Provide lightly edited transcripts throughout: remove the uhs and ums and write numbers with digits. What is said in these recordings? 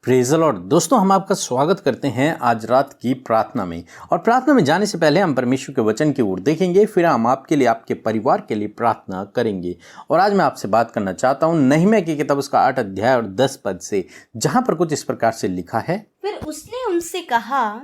Praise the Lord. दोस्तों, हम आपका स्वागत करते हैं आज रात की प्रार्थना में। और प्रार्थना में जाने से पहले हम परमेश्वर के वचन की ओर देखेंगे, फिर हम आपके लिए, आपके परिवार के लिए प्रार्थना करेंगे। और आज मैं आपसे बात करना चाहता हूँ नहम्याह की किताब उसका 8 अध्याय और 10 पद से, जहाँ पर कुछ इस प्रकार से लिखा है। फिर उसने उनसे कहा,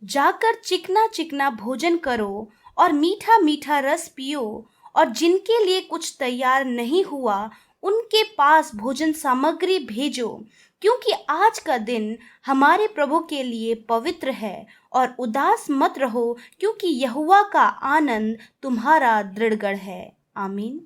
जाकर चिकना चिकना भोजन करो और मीठा मीठा रस पियो, और जिनके लिए कुछ तैयार नहीं हुआ उनके पास भोजन सामग्री भेजो, क्योंकि आज का दिन हमारे प्रभु के लिए पवित्र है। और उदास मत रहो, क्योंकि यहोवा का आनंद तुम्हारा दृढ़गढ़ है। आमीन।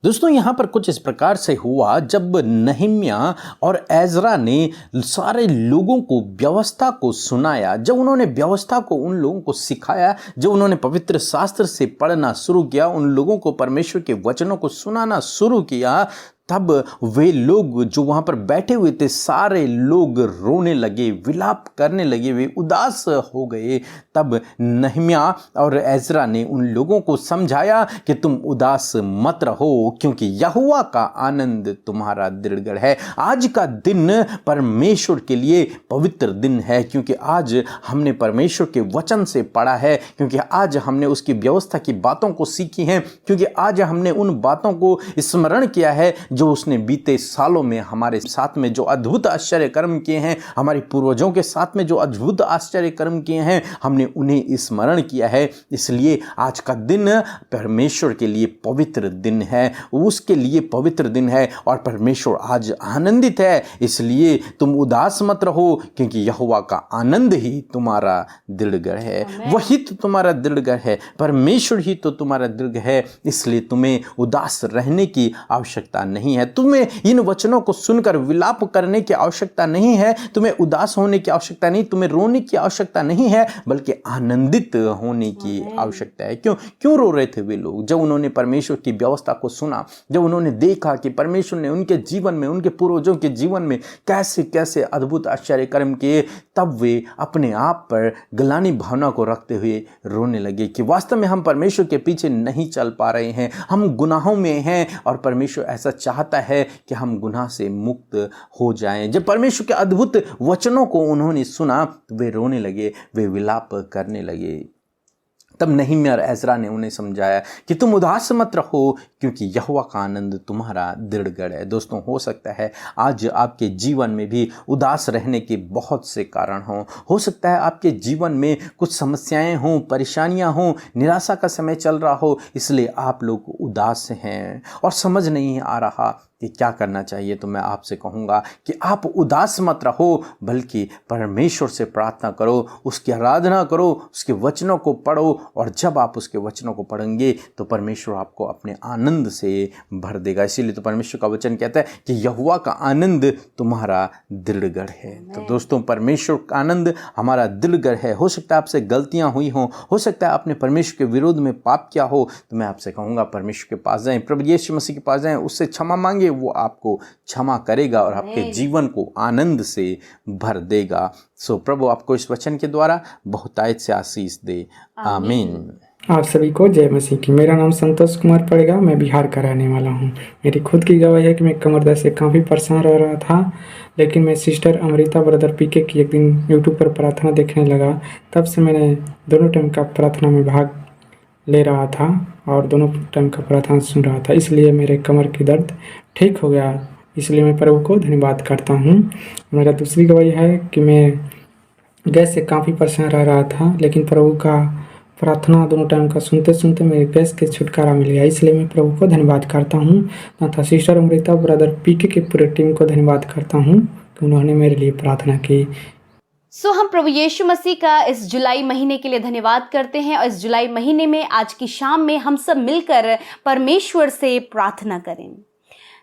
दोस्तों, यहाँ पर कुछ इस प्रकार से हुआ, जब नहम्याह और एजरा ने सारे लोगों को व्यवस्था को सुनाया, जब उन्होंने व्यवस्था को उन लोगों को सिखाया, जब उन्होंने पवित्र शास्त्र से पढ़ना शुरू किया, उन लोगों को परमेश्वर के वचनों को सुनाना शुरू किया, तब वे लोग जो वहाँ पर बैठे हुए थे, सारे लोग रोने लगे, विलाप करने लगे, वे उदास हो गए। तब नहम्याह और एजरा ने उन लोगों को समझाया कि तुम उदास मत रहो, क्योंकि यहोवा का आनंद तुम्हारा दृढ़गढ़ है। आज का दिन परमेश्वर के लिए पवित्र दिन है, क्योंकि आज हमने परमेश्वर के वचन से पढ़ा है, क्योंकि आज हमने उसकी व्यवस्था की बातों को सीखी हैं, क्योंकि आज हमने उन बातों को स्मरण किया है जो उसने बीते सालों में हमारे साथ में जो अद्भुत आश्चर्य कर्म किए हैं, हमारे पूर्वजों के साथ में जो अद्भुत आश्चर्य कर्म किए हैं, हमने उन्हें स्मरण किया है। इसलिए आज का दिन परमेश्वर के लिए पवित्र दिन है, उसके लिए पवित्र दिन है, और परमेश्वर आज आनंदित है। इसलिए तुम उदास मत रहो, क्योंकि यहोवा का आनंद ही तुम्हारा दृढ़गढ़ है, वही तो तुम्हारा दृढ़गढ़ है, परमेश्वर ही तो तुम्हारा दृढ़गढ़ है। इसलिए तुम्हें उदास रहने की आवश्यकता नहीं है, तुम्हें इन वचनों को सुनकर विलाप करने की आवश्यकता नहीं है, तुम्हें उदास होने की आवश्यकता नहीं, तुम्हें रोने की आवश्यकता नहीं है, बल्कि आनंदित होने की आवश्यकता है। क्यों रो रहे थे वे लोग? जब उन्होंने परमेश्वर की व्यवस्था को सुना, जब उन्होंने देखा कि परमेश्वर ने उनके जीवन में, उनके पूर्वजों के जीवन में कैसे कैसे अद्भुत आश्चर्य कर्म किए, तब वे अपने आप पर ग्लानि भावना को रखते हुए रोने लगे कि वास्तव में हम परमेश्वर के पीछे नहीं चल पा रहे हैं, हम गुनाहों में हैं, और परमेश्वर ऐसा चाहता है कि हम गुनाह से मुक्त हो जाएं। जब परमेश्वर के अद्भुत वचनों को उन्होंने सुना, तो वे रोने लगे, वे विलाप करने लगे। तब नहम्याह और एजरा ने उन्हें समझाया कि तुम उदास मत रहो, क्योंकि यहोवा का आनंद तुम्हारा दृढ़गढ़ है। दोस्तों, हो सकता है आज आपके जीवन में भी उदास रहने के बहुत से कारण हों। हो सकता है आपके जीवन में कुछ समस्याएं हों, परेशानियां हों, निराशा का समय चल रहा हो, इसलिए आप लोग उदास हैं और समझ नहीं आ रहा कि क्या करना चाहिए। तो मैं आपसे कहूँगा कि आप उदास मत रहो, बल्कि परमेश्वर से प्रार्थना करो, उसकी आराधना करो, उसके वचनों को पढ़ो, और जब आप उसके वचनों को पढ़ेंगे तो परमेश्वर आपको अपने आनंद से भर देगा। इसीलिए तो परमेश्वर का वचन कहता है कि यहोवा का आनंद तुम्हारा दृढ़गढ़ है। तो दोस्तों, परमेश्वर का आनंद हमारा दृढ़गढ़ है। हो सकता है आपसे गलतियाँ हुई हों, हो सकता है आपने परमेश्वर के विरोध में पाप किया हो, तो मैं आपसे कहूँगा परमेश्वर के पास जाएं, प्रभु यीशु मसीह के पास जाएं, उससे क्षमा मांगे, वो आपको क्षमा करेगा और आपके जीवन को आनंद से भर देगा। सो प्रभु आपको इस वचन के द्वारा बहुतायत से आशीष दे। आमीन। आप सभी को जय मसीह की। मेरा नाम संतोष कुमार पड़ेगा, मैं बिहार का रहने वाला हूँ। मेरी खुद की गवाही है कि मैं कमर दर्द से काफ़ी परेशान रह रहा था, लेकिन मैं सिस्टर अमृता ब्रदर पीके की एक दिन यूट्यूब पर प्रार्थना देखने लगा। तब से मैंने दोनों टाइम का प्रार्थना में भाग ले रहा था और दोनों टाइम का प्रार्थना सुन रहा था, इसलिए मेरे कमर की दर्द ठीक हो गया। इसलिए मैं प्रभु को धन्यवाद करता हूँ। मेरा दूसरी गवाही है कि मैं गैस से काफ़ी परेशान रह रहा था, लेकिन प्रभु का प्रार्थना दोनों टाइम का सुनते सुनते मेरे गैस के छुटकारा मिल गया। इसलिए मैं प्रभु को धन्यवाद करता हूँ, तथा सिस्टर अमृता ब्रदर पीके की पूरे टीम को धन्यवाद करता हूँ कि उन्होंने मेरे लिए प्रार्थना की। हम प्रभु यीशु मसीह का इस जुलाई महीने के लिए धन्यवाद करते हैं, और इस जुलाई महीने में आज की शाम में हम सब मिलकर परमेश्वर से प्रार्थना करें।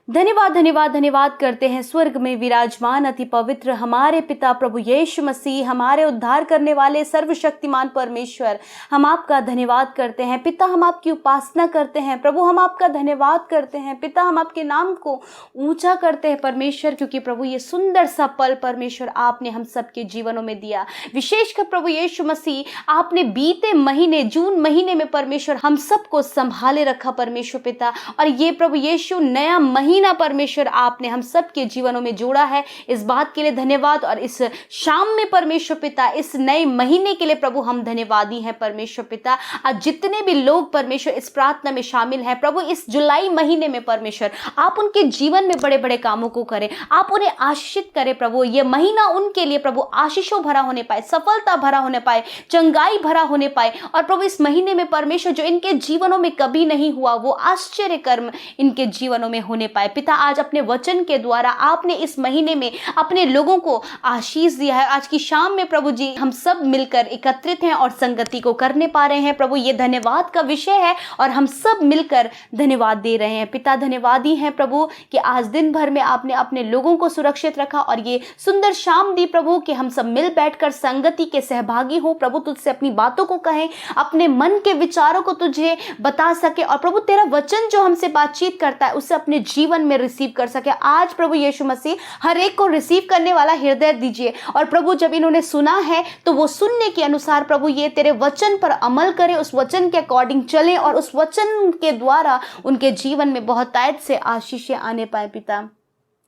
धन्यवाद धन्यवाद धन्यवाद करते हैं स्वर्ग में विराजमान अति पवित्र हमारे पिता प्रभु यीशु मसीह, हमारे उद्धार करने वाले सर्वशक्तिमान परमेश्वर। हम आपका धन्यवाद करते हैं पिता, हम आपकी उपासना करते हैं प्रभु, हम आपका धन्यवाद करते हैं पिता, हम आपके नाम को ऊंचा करते हैं परमेश्वर, क्योंकि प्रभु ये सुंदर सा पल परमेश्वर आपने हम सबके जीवनों में दिया। विशेषकर प्रभु यीशु मसीह, आपने बीते महीने जून महीने में परमेश्वर हम सबको संभाले रखा परमेश्वर पिता, और ये प्रभु यीशु नया महीना महीना परमेश्वर आपने हम सब के जीवनों में जोड़ा है, इस बात के लिए धन्यवाद। और इस शाम में परमेश्वर पिता इस नए महीने के लिए प्रभु हम धन्यवादी हैं परमेश्वर पिता। आज जितने भी लोग परमेश्वर इस प्रार्थना में शामिल हैं प्रभु, इस जुलाई महीने में परमेश्वर आप उनके जीवन में बड़े बड़े कामों को करें, आप उन्हें आशीषित करें प्रभु। ये महीना उनके लिए प्रभु आशीषों भरा होने पाए, सफलता भरा होने पाए, चंगाई भरा होने पाए। और प्रभु इस महीने में परमेश्वर जो इनके जीवनों में कभी नहीं हुआ वो आश्चर्य कर्म इनके जीवनों में होने पाए। पिता आज अपने वचन के द्वारा आपने इस महीने में अपने लोगों को आशीष दिया है। आज की शाम में प्रभु जी हम सब मिलकर एकत्रित हैं और संगति को करने पा रहे हैं प्रभु, ये धन्यवाद का विषय है और हम सब मिलकर धन्यवाद दे रहे हैं। पिता धन्यवादी हैं प्रभु कि आज दिन भर में आपने अपने लोगों को सुरक्षित रखा और ये सुंदर शाम दी प्रभु कि हम सब मिल बैठकर संगति के सहभागी हो प्रभु, तुझसे अपनी बातों को कहें, अपने मन के विचारों को तुझे बता सके और प्रभु तेरा वचन जो हमसे बातचीत करता है उसे अपने जीवन में रिसीव कर सके। आज प्रभु यीशु मसीह हर एक को रिसीव करने वाला हृदय दीजिए और प्रभु जब इन्होंने सुना है तो वो सुनने के अनुसार प्रभु ये तेरे वचन पर अमल करें, उस वचन के अकॉर्डिंग चलें और उस वचन के द्वारा उनके जीवन में बहुतायत से आशीषें आने पाए। पिता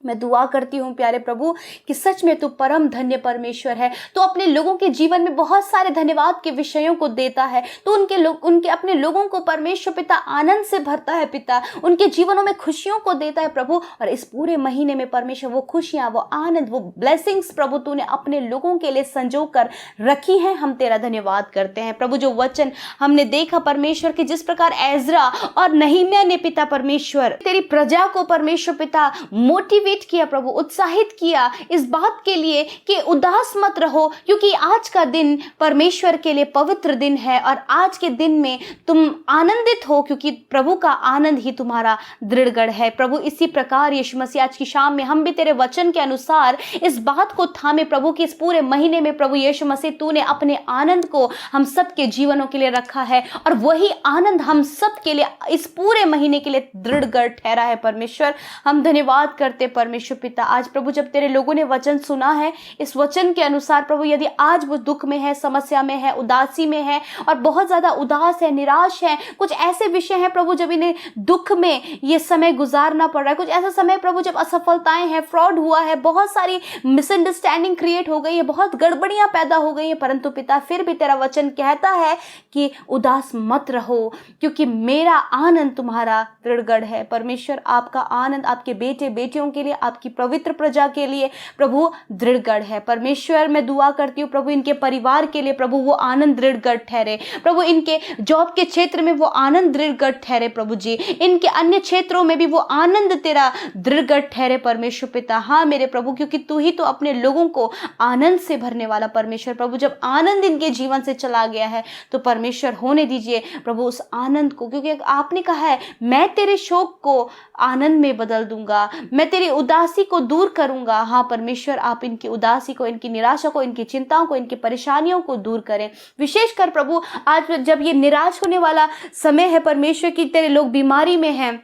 मैं दुआ करती हूँ प्यारे प्रभु कि सच में तू परम धन्य परमेश्वर है, तो अपने लोगों के जीवन में बहुत सारे धन्यवाद के विषयों को देता है, तो उनके अपने लोगों को परमेश्वर पिता आनंद से भरता है पिता, उनके जीवनों में खुशियों को देता है प्रभु। और इस पूरे महीने में परमेश्वर वो खुशियाँ, वो आनंद, वो ब्लेसिंग्स प्रभु तूने अपने लोगों के लिए संजो कर रखी हैं। हम तेरा धन्यवाद करते हैं प्रभु। जो वचन हमने देखा परमेश्वर कि जिस प्रकार एजरा और नहीम्याह ने पिता परमेश्वर तेरी प्रजा को परमेश्वर पिता मोटिवेट किया प्रभु, उत्साहित किया इस बात के लिए कि उदास मत रहो, क्योंकि आज का दिन परमेश्वर के लिए पवित्र दिन है और आज के दिन में तुम आनंदित हो क्योंकि प्रभु का आनंद ही तुम्हारा दृढ़गढ़ है प्रभु। इसी प्रकार यीशु मसीह आज की शाम में हम भी तेरे वचन के अनुसार इस बात को थामे प्रभु कि इस पूरे महीने में प्रभु यीशु मसीह तूने अपने आनंद को हम सब के जीवनों के लिए रखा है और वही आनंद हम सब के लिए इस पूरे महीने के लिए दृढ़गढ़ ठहरा है परमेश्वर। हम धन्यवाद करते परमेश्वर पिता। आज प्रभु जब तेरे लोगों ने वचन सुना है, इस वचन के अनुसार प्रभु यदि आज वो दुख में है, समस्या में है, उदासी में है और बहुत ज्यादा उदास है, निराश है, कुछ ऐसे विषय हैं प्रभु जब इन्हें दुख में ये समय गुजारना पड़ रहा है, कुछ ऐसा समय प्रभु जब असफलताएं हैं, फ्रॉड हुआ है, बहुत सारी मिसअंडरस्टैंडिंग क्रिएट हो गई है, बहुत गड़बड़ियां पैदा हो गई है, परंतु पिता फिर भी तेरा वचन कहता है कि उदास मत रहो क्योंकि मेरा आनंद तुम्हारा दृढ़गढ़ है। परमेश्वर आपका आनंद आपके बेटे बेटियों के लिए, आपकी पवित्र प्रजा के लिए प्रभु दृढ़गढ़ है। परमेश्वर मैं दुआ करती हूँ प्रभु इनके परिवार के लिए प्रभु वो आनंद दृढ़गढ़ ठहरे प्रभु, इनके जॉब के क्षेत्र में वो आनंद दृढ़गढ़ ठहरे प्रभु जी, इनके अन्य क्षेत्रों में भी वो आनंद तेरा दृढ़गढ़ ठहरे परमेश्वर पिता। हाँ मेरे प्रभु, क्योंकि तू ही तो अपने लोगों को आनंद से भरने वाला परमेश्वर प्रभु। जब आनंद इनके जीवन से चला गया है तो परमेश्वर होने दीजिए प्रभु उस आनंद को, क्योंकि आपने कहा है मैं तेरे शोक को आनंद में बदल दूंगा, मैं तेरी उदासी को दूर करूंगा। हाँ परमेश्वर आप इनकी उदासी को, इनकी निराशा को, इनकी चिंताओं को, इनकी परेशानियों को दूर करें। विशेषकर प्रभु आज जब ये निराश होने वाला समय है परमेश्वर की तेरे लोग बीमारी में हैं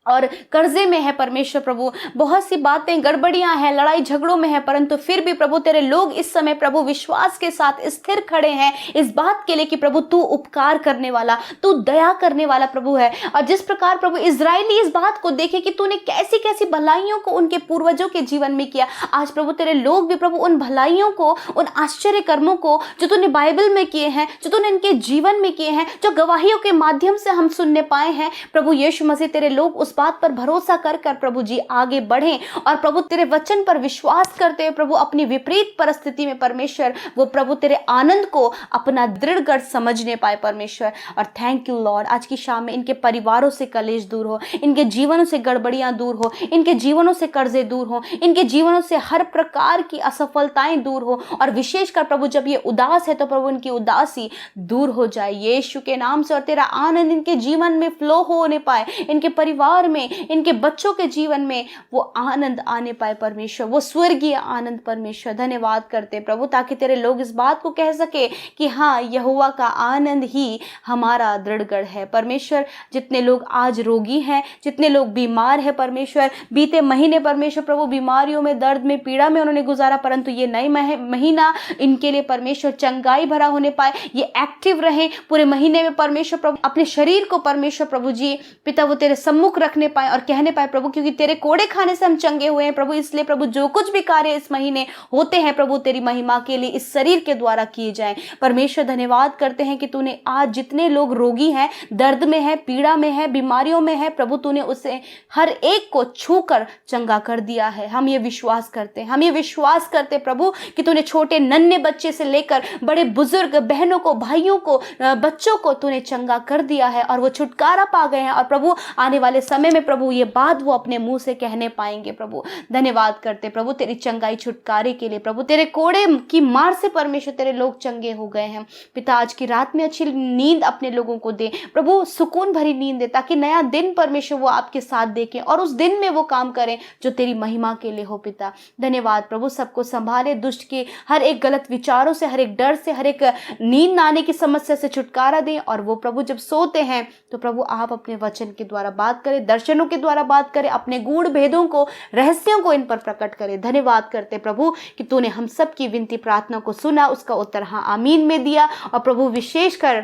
और कर्जे में है परमेश्वर प्रभु, बहुत सी बातें गड़बड़ियां हैं, लड़ाई झगड़ों में है, परंतु फिर भी प्रभु तेरे लोग इस समय प्रभु विश्वास के साथ स्थिर खड़े हैं इस बात के लिए कि प्रभु तू उपकार करने वाला, तू दया करने वाला प्रभु है। और जिस प्रकार प्रभु इजरायली इस बात को देखे कि तूने कैसी कैसी भलाइयों को उनके पूर्वजों के जीवन में किया, आज प्रभु तेरे लोग भी प्रभु उन भलाइयों को, उन आश्चर्य कर्मों को जो तूने बाइबल में किए हैं, जो तूने इनके जीवन में किए हैं, जो गवाहियों के माध्यम से हम सुनने पाए हैं प्रभु यीशु मसीह तेरे लोग उस बात पर भरोसा कर कर प्रभु जी आगे बढ़ें और प्रभु तेरे वचन पर विश्वास करते हुए प्रभु अपनी विपरीत परिस्थिति में परमेश्वर वो प्रभु तेरे आनंद को अपना दृढ़गढ़ समझने पाए परमेश्वर। और थैंक यू लॉर्ड, आज की शाम में इनके परिवारों से कलेश दूर हो, इनके जीवनों से गड़बड़ियां दूर हो, इनके जीवनों से कर्जे दूर हो, इनके जीवनों से हर प्रकार की असफलताएं दूर हो और विशेषकर प्रभु जब ये उदास है तो प्रभु इनकी उदासी दूर हो जाए यीशु के नाम से और तेरा आनंद इनके जीवन में फ्लो होने पाए, इनके परिवार में, इनके बच्चों के जीवन में वो आनंद आने पाए परमेश्वर, वो स्वर्गीय आनंद परमेश्वर। धन्यवाद करते प्रभु ताकि तेरे लोग इस बात को कह सके कि हाँ यहोवा का आनंद ही हमारा दृढ़गढ़ है परमेश्वर। जितने लोग आज रोगी हैं, जितने लोग बीमार हैं परमेश्वर, बीते महीने परमेश्वर प्रभु बीमारियों में, दर्द में, पीड़ा में उन्होंने गुजारा, परंतु ये नई महीना इनके लिए परमेश्वर चंगाई भरा होने पाए, ये एक्टिव रहें पूरे महीने में परमेश्वर प्रभु। अपने शरीर को परमेश्वर प्रभु जी पिता वो तेरे सम्मुख रख रखने पाए और कहने पाए प्रभु, क्योंकि तेरे कोड़े खाने से हम चंगे हुए हैं प्रभु, इसलिए प्रभु जो कुछ भी कार्य इस महीने होते हैं प्रभु तेरी महिमा के लिए इस शरीर के द्वारा किए जाएं। परमेश्वर धन्यवाद करते हैं कि तूने आज जितने लोग रोगी हैं, दर्द में है, पीड़ा में है, बीमारियों में है प्रभु, तूने उसे हर एक को छूकर चंगा कर दिया है। हम ये विश्वास करते हैं, हम ये विश्वास करते प्रभु कि तूने छोटे नन्हे बच्चे से लेकर बड़े बुजुर्ग बहनों को, भाइयों को, बच्चों को तूने चंगा कर दिया है और वो छुटकारा पा गए हैं। और प्रभु आने वाले समय में प्रभु ये बात वो अपने मुंह से कहने पाएंगे प्रभु। धन्यवाद करते प्रभु तेरी चंगाई छुटकारे के लिए प्रभु, तेरे कोड़े की मार से परमेश्वर तेरे लोग चंगे हो गए हैं। पिता आज की रात में अच्छी नींद अपने लोगों को दे प्रभु, सुकून भरी नींद दे, ताकि नया दिन परमेश्वर वो आपके साथ देखें और उस दिन में वो काम करें जो तेरी महिमा के लिए हो। पिता धन्यवाद प्रभु, सबको संभाले, दुष्ट के हर एक गलत विचारों से, हर एक डर से, हर एक नींद न आने की समस्या से छुटकारा दें। और वो प्रभु जब सोते हैं तो प्रभु आप अपने वचन के द्वारा बात करें, दर्शनों के द्वारा बात करें, अपने गूढ़ भेदों को, रहस्यों को इन पर प्रकट करें। धन्यवाद करते प्रभु कि तूने हम सब की विनती प्रार्थना को सुना, उसका उत्तर हाँ आमीन में दिया। और प्रभु विशेषकर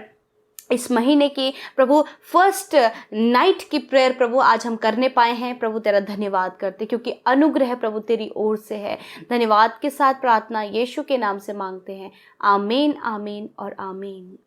इस महीने की प्रभु फर्स्ट नाइट की प्रेयर प्रभु आज हम करने पाए हैं प्रभु, तेरा धन्यवाद करते क्योंकि अनुग्रह प्रभु तेरी ओर से है। धन्यवाद के साथ प्रार्थना यीशु के नाम से मांगते हैं, आमीन, आमीन और आमीन।